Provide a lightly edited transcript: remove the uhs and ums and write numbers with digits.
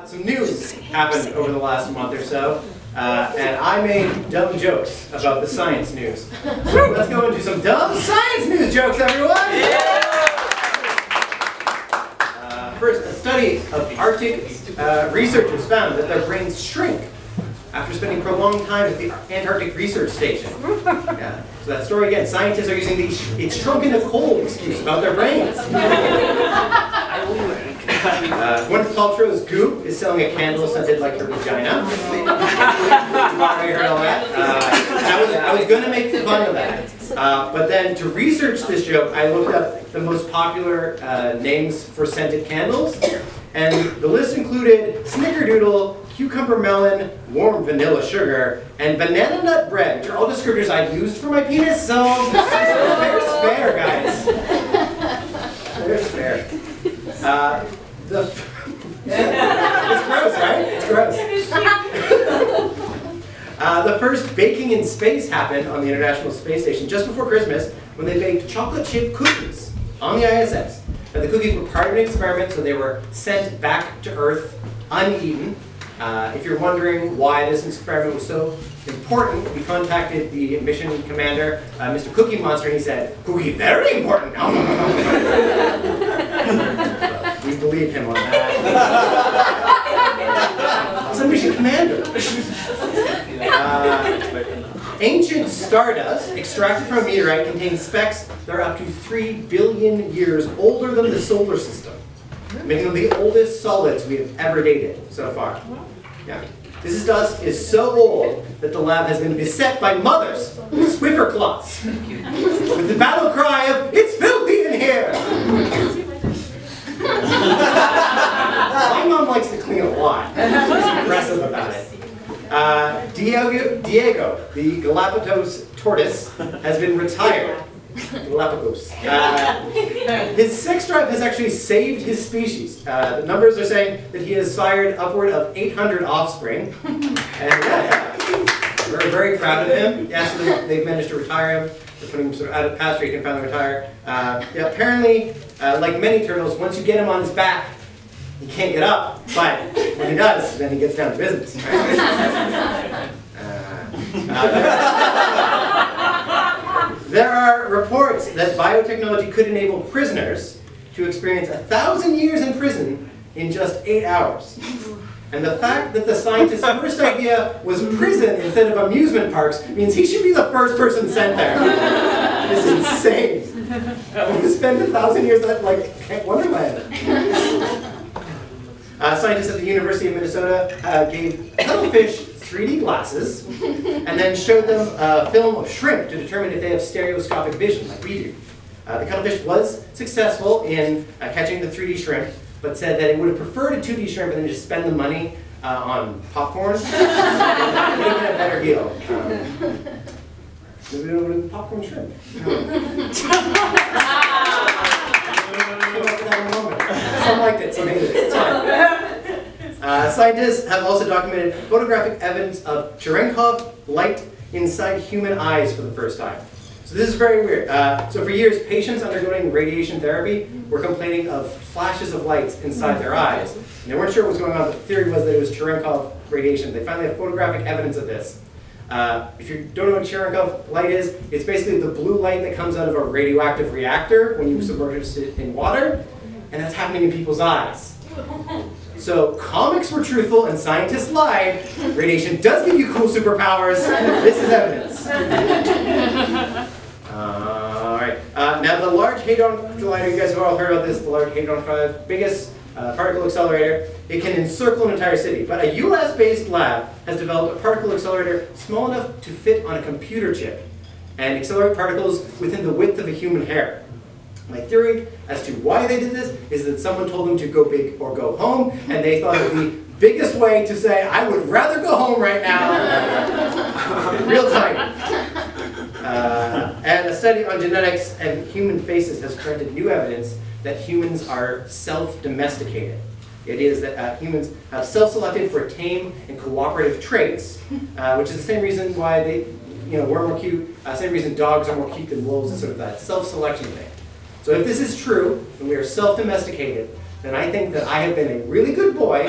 Some news happened over the last month or so, and I made dumb jokes about the science news. So let's go into some dumb science news jokes, everyone! First, a study of Arctic researchers found that their brains shrink after spending prolonged time at the Antarctic Research Station. Yeah. So that story again, scientists are using the "it's shrunk in the cold" excuse about their brains. Gwyneth Paltrow's Goop is selling a candle scented like her vagina. You probably heard all that. I was going to make fun of that. But then to research this joke, I looked up the most popular names for scented candles. And the list included Snickerdoodle, Cucumber Melon, Warm Vanilla Sugar, and Banana Nut Bread, which are all descriptors I've used for my penis, so there's fair, guys. There's fair. It's gross, right? It's gross. The first baking in space happened on the International Space Station just before Christmas when they baked chocolate chip cookies on the ISS. Now, the cookies were part of an experiment, so they were sent back to Earth uneaten. If you're wondering why this experiment was so important, we contacted the mission commander, Mr. Cookie Monster, and he said, "Cookie, very important." We believe him on that. He's a mission commander. Ancient stardust extracted from a meteorite contains specks that are up to 3 billion years older than the solar system, making them the oldest solids we have ever dated so far. Yeah. This dust is so old that the lab has been beset by mothers with Swiffer cloths, with the battle cry of "It's filthy in here!" My mom likes to clean a lot. She's aggressive about it. Diego, the Galapagos tortoise, has been retired. Galapagos. His sex drive has actually saved his species. The numbers are saying that he has sired upward of 800 offspring. And we're very proud of him. Yeah, so they've managed to retire him. They're putting him sort of out of pasture, he can finally retire. Yeah, apparently, like many turtles, once you get him on his back, he can't get up. But when he does, then he gets down to business. There are reports that biotechnology could enable prisoners to experience 1,000 years in prison in just 8 hours. And the fact that the scientist's first idea was prison instead of amusement parks means he should be the first person sent there. It's insane. I want to spend 1,000 years at like Wonderland. Scientists at the University of Minnesota gave cuttlefish 3D glasses and then showed them a film of shrimp to determine if they have stereoscopic vision like we do. The cuttlefish was successful in catching the 3D shrimp, but said that it would have preferred a 2D shrimp and then just spend the money on popcorn. It would have been a better deal. Maybe it would have been popcorn shrimp. Some liked it, some hated it. It's fine. Scientists have also documented photographic evidence of Cherenkov light inside human eyes for the first time. So this is very weird. So for years, patients undergoing radiation therapy were complaining of flashes of lights inside their eyes. And they weren't sure what was going on, but the theory was that it was Cherenkov radiation. They finally have photographic evidence of this. If you don't know what Cherenkov light is, it's basically the blue light that comes out of a radioactive reactor when you submerge it in water, and that's happening in people's eyes. So comics were truthful and scientists lied. Radiation does give you cool superpowers. This is evidence. Alright. Now the Large Hadron Collider, you guys have all heard about this, the Large Hadron Collider, biggest particle accelerator. It can encircle an entire city. But a US-based lab has developed a particle accelerator small enough to fit on a computer chip and accelerate particles within the width of a human hair. My theory as to why they did this is that someone told them to go big or go home, and they thought it would be the biggest way to say, I would rather go home right now. Real time. And a study on genetics and human faces has granted new evidence that humans are self-domesticated. It is that humans have self-selected for tame and cooperative traits, which is the same reason why we're more cute, same reason dogs are more cute than wolves, and sort of that self-selection thing. So if this is true, and we are self-domesticated, then I think that I have been a really good boy.